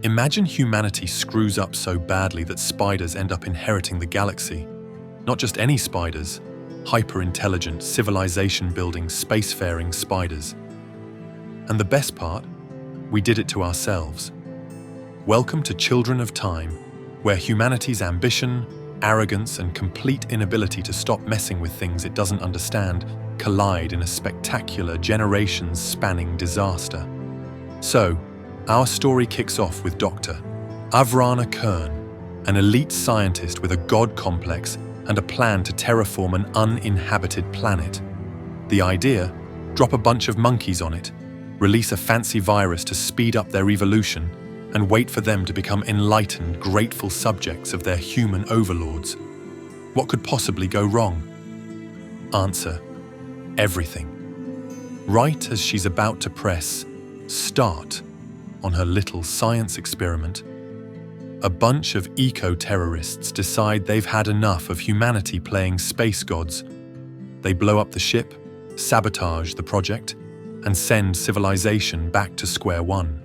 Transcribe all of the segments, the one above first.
Imagine humanity screws up so badly that spiders end up inheriting the galaxy. Not just any spiders, hyper-intelligent, civilization-building, spacefaring spiders. And the best part? We did it to ourselves. Welcome to Children of Time, where humanity's ambition, arrogance, and complete inability to stop messing with things it doesn't understand collide in a spectacular, generations-spanning disaster. So, our story kicks off with Dr. Avrana Kern, an elite scientist with a god complex and a plan to terraform an uninhabited planet. The idea? Drop a bunch of monkeys on it, release a fancy virus to speed up their evolution, and wait for them to become enlightened, grateful subjects of their human overlords. What could possibly go wrong? Answer: everything. Right as she's about to press start on her little science experiment, a bunch of eco-terrorists decide they've had enough of humanity playing space gods. They blow up the ship, sabotage the project, and send civilization back to square one.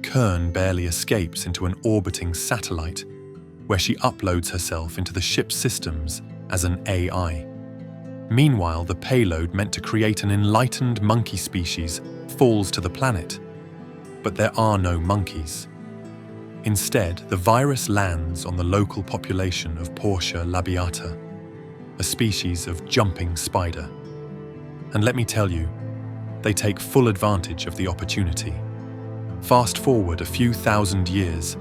Kern barely escapes into an orbiting satellite, where she uploads herself into the ship's systems as an AI. Meanwhile, the payload meant to create an enlightened monkey species falls to the planet. But there are no monkeys. Instead, the virus lands on the local population of Portia labiata, a species of jumping spider. And let me tell you, they take full advantage of the opportunity. Fast forward a few thousand years,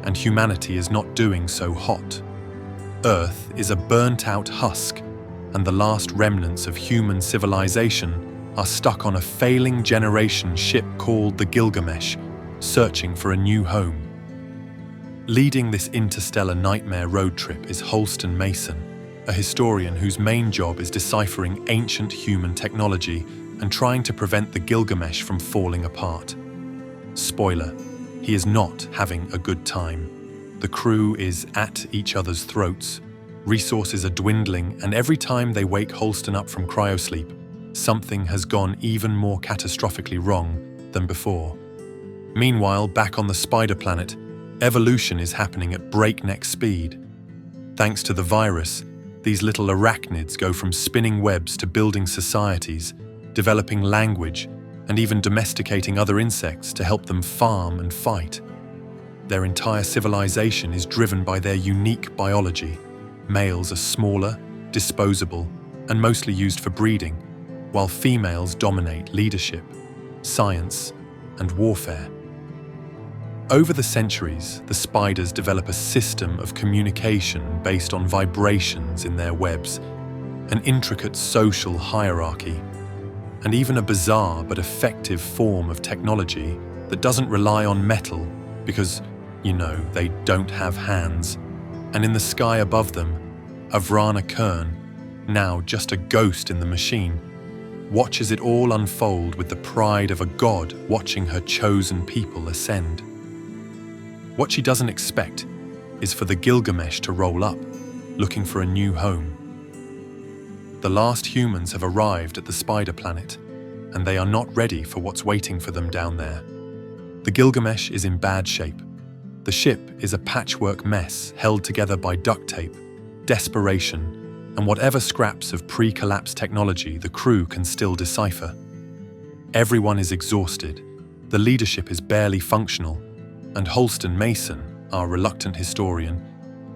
and humanity is not doing so hot. Earth is a burnt-out husk, and the last remnants of human civilization are stuck on a failing generation ship called the Gilgamesh, searching for a new home. Leading this interstellar nightmare road trip is Holston Mason, a historian whose main job is deciphering ancient human technology and trying to prevent the Gilgamesh from falling apart. Spoiler, he is not having a good time. The crew is at each other's throats, resources are dwindling, and every time they wake Holston up from cryosleep, something has gone even more catastrophically wrong than before. Meanwhile, back on the spider planet, evolution is happening at breakneck speed. Thanks to the virus, these little arachnids go from spinning webs to building societies, developing language, and even domesticating other insects to help them farm and fight. Their entire civilization is driven by their unique biology. Males are smaller, disposable, and mostly used for breeding, while females dominate leadership, science, and warfare. Over the centuries, the spiders develop a system of communication based on vibrations in their webs, an intricate social hierarchy, and even a bizarre but effective form of technology that doesn't rely on metal because, they don't have hands. And in the sky above them, Avrana Kern, now just a ghost in the machine, watches it all unfold with the pride of a god watching her chosen people ascend. What she doesn't expect is for the Gilgamesh to roll up, looking for a new home. The last humans have arrived at the spider planet, and they are not ready for what's waiting for them down there. The Gilgamesh is in bad shape. The ship is a patchwork mess held together by duct tape, desperation, and whatever scraps of pre-collapse technology the crew can still decipher. Everyone is exhausted, the leadership is barely functional, and Holston Mason, our reluctant historian,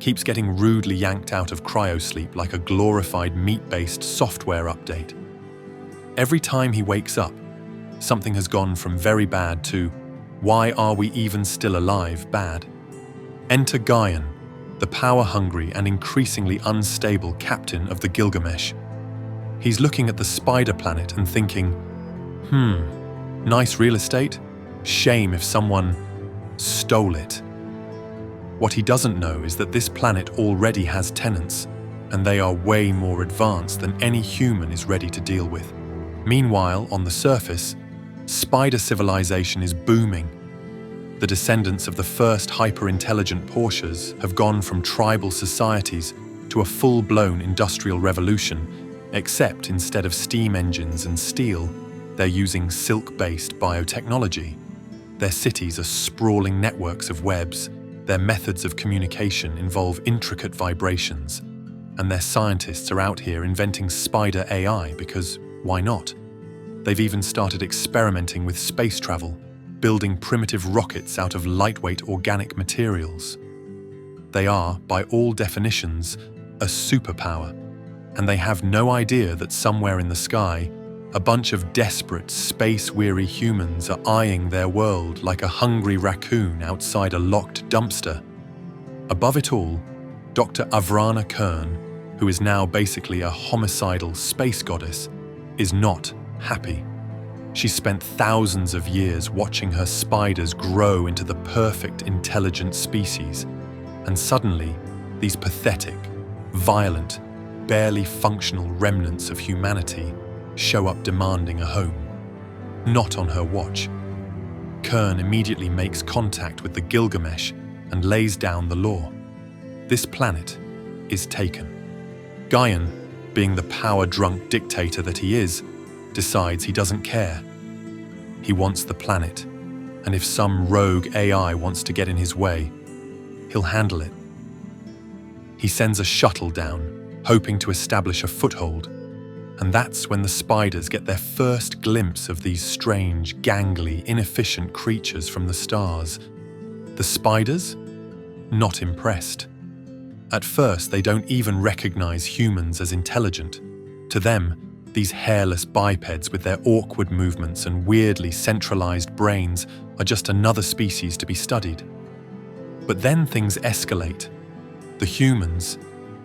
keeps getting rudely yanked out of cryosleep like a glorified meat-based software update. Every time he wakes up, something has gone from very bad to why are we even still alive bad. Enter Guyan, the power-hungry and increasingly unstable captain of the Gilgamesh. He's looking at the spider planet and thinking, nice real estate? Shame if someone stole it. What he doesn't know is that this planet already has tenants, and they are way more advanced than any human is ready to deal with. Meanwhile, on the surface, spider civilization is booming. The descendants of the first hyper-intelligent Portias have gone from tribal societies to a full-blown industrial revolution, except instead of steam engines and steel, they're using silk-based biotechnology. Their cities are sprawling networks of webs, their methods of communication involve intricate vibrations, and their scientists are out here inventing spider AI because why not? They've even started experimenting with space travel, building primitive rockets out of lightweight organic materials. They are, by all definitions, a superpower, and they have no idea that somewhere in the sky, a bunch of desperate, space-weary humans are eyeing their world like a hungry raccoon outside a locked dumpster. Above it all, Dr. Avrana Kern, who is now basically a homicidal space goddess, is not happy. She spent thousands of years watching her spiders grow into the perfect, intelligent species, and suddenly, these pathetic, violent, barely functional remnants of humanity show up demanding a home. Not on her watch. Kern immediately makes contact with the Gilgamesh and lays down the law. This planet is taken. Gaian, being the power-drunk dictator that he is, decides he doesn't care. He wants the planet, and if some rogue AI wants to get in his way, he'll handle it. He sends a shuttle down, hoping to establish a foothold, and that's when the spiders get their first glimpse of these strange, gangly, inefficient creatures from the stars. The spiders? Not impressed. At first, they don't even recognize humans as intelligent. To them, these hairless bipeds with their awkward movements and weirdly centralized brains are just another species to be studied. But then things escalate. The humans,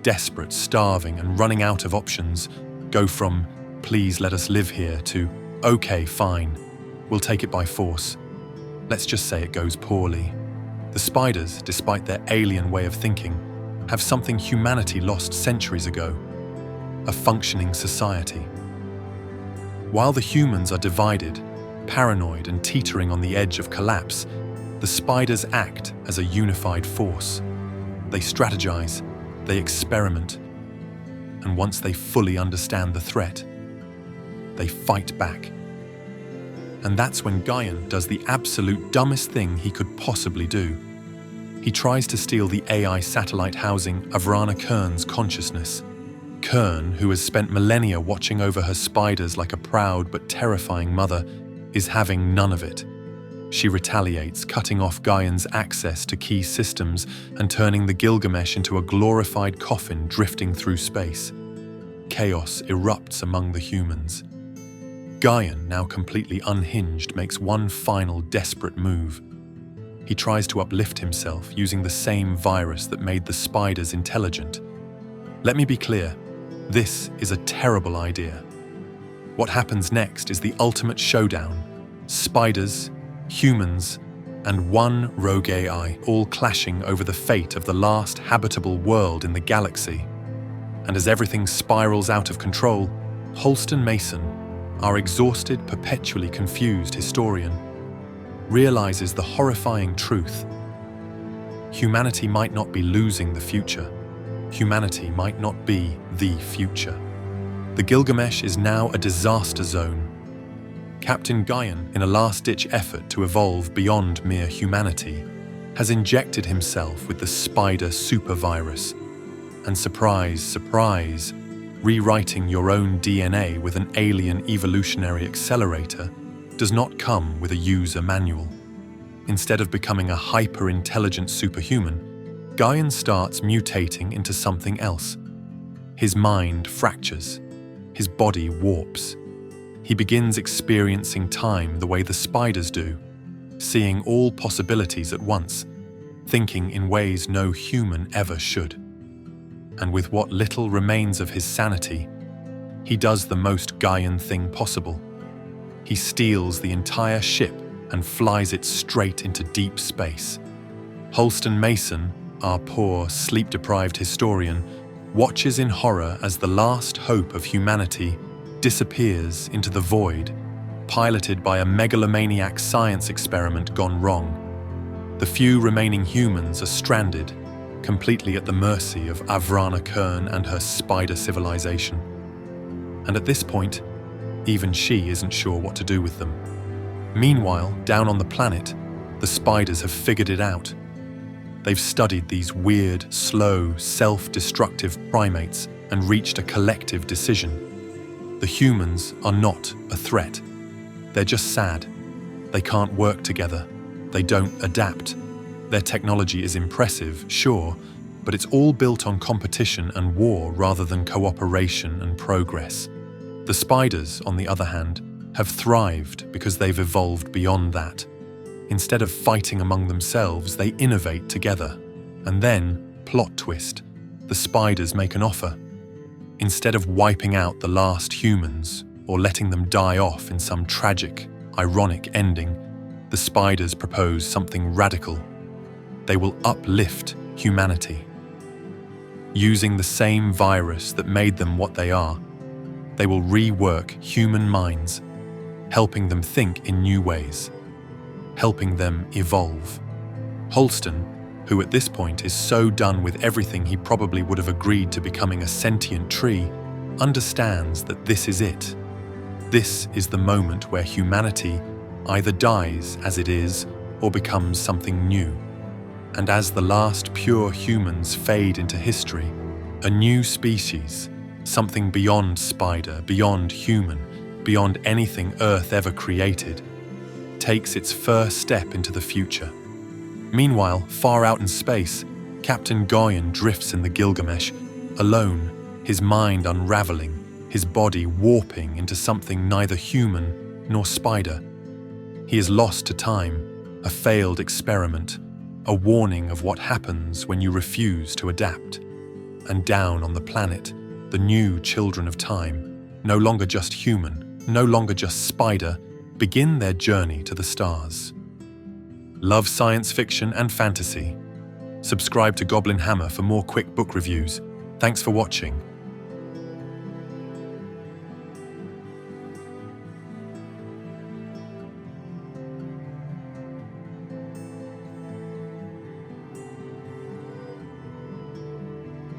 desperate, starving, and running out of options, go from, "Please let us live here," to, "Okay, fine, we'll take it by force." Let's just say it goes poorly. The spiders, despite their alien way of thinking, have something humanity lost centuries ago: a functioning society. While the humans are divided, paranoid, and teetering on the edge of collapse, the spiders act as a unified force. They strategize, they experiment, and once they fully understand the threat, they fight back. And that's when Gaian does the absolute dumbest thing he could possibly do. He tries to steal the AI satellite housing Avrana Kern's consciousness. Kern, who has spent millennia watching over her spiders like a proud but terrifying mother, is having none of it. She retaliates, cutting off Gaian's access to key systems and turning the Gilgamesh into a glorified coffin drifting through space. Chaos erupts among the humans. Gaian, now completely unhinged, makes one final desperate move. He tries to uplift himself using the same virus that made the spiders intelligent. Let me be clear, this is a terrible idea. What happens next is the ultimate showdown: spiders, humans, and one rogue AI, all clashing over the fate of the last habitable world in the galaxy. And as everything spirals out of control, Holston Mason, our exhausted, perpetually confused historian, realizes the horrifying truth. Humanity might not be losing the future. Humanity might not be the future. The Gilgamesh is now a disaster zone. Captain Gaian, in a last-ditch effort to evolve beyond mere humanity, has injected himself with the spider supervirus. And surprise, surprise, rewriting your own DNA with an alien evolutionary accelerator does not come with a user manual. Instead of becoming a hyper-intelligent superhuman, Gaian starts mutating into something else. His mind fractures. His body warps. He begins experiencing time the way the spiders do, seeing all possibilities at once, thinking in ways no human ever should. And with what little remains of his sanity, he does the most Gaian thing possible. He steals the entire ship and flies it straight into deep space. Holston Mason, our poor, sleep-deprived historian, watches in horror as the last hope of humanity disappears into the void, piloted by a megalomaniac science experiment gone wrong. The few remaining humans are stranded, completely at the mercy of Avrana Kern and her spider civilization. And at this point, even she isn't sure what to do with them. Meanwhile, down on the planet, the spiders have figured it out. They've studied these weird, slow, self-destructive primates and reached a collective decision. The humans are not a threat. They're just sad. They can't work together. They don't adapt. Their technology is impressive, sure, but it's all built on competition and war rather than cooperation and progress. The spiders, on the other hand, have thrived because they've evolved beyond that. Instead of fighting among themselves, they innovate together. And then, plot twist, the spiders make an offer. Instead of wiping out the last humans or letting them die off in some tragic, ironic ending, the spiders propose something radical. They will uplift humanity. Using the same virus that made them what they are, they will rework human minds, helping them think in new ways, helping them evolve. Holston, who at this point is so done with everything he probably would have agreed to becoming a sentient tree, understands that this is it. This is the moment where humanity either dies as it is or becomes something new. And as the last pure humans fade into history, a new species, something beyond spider, beyond human, beyond anything Earth ever created, takes its first step into the future. Meanwhile, far out in space, Captain Goyan drifts in the Gilgamesh, alone, his mind unraveling, his body warping into something neither human nor spider. He is lost to time, a failed experiment, a warning of what happens when you refuse to adapt. And down on the planet, the new children of time, no longer just human, no longer just spider, begin their journey to the stars. Love science fiction and fantasy? Subscribe to Goblin Hammer for more quick book reviews. Thanks for watching.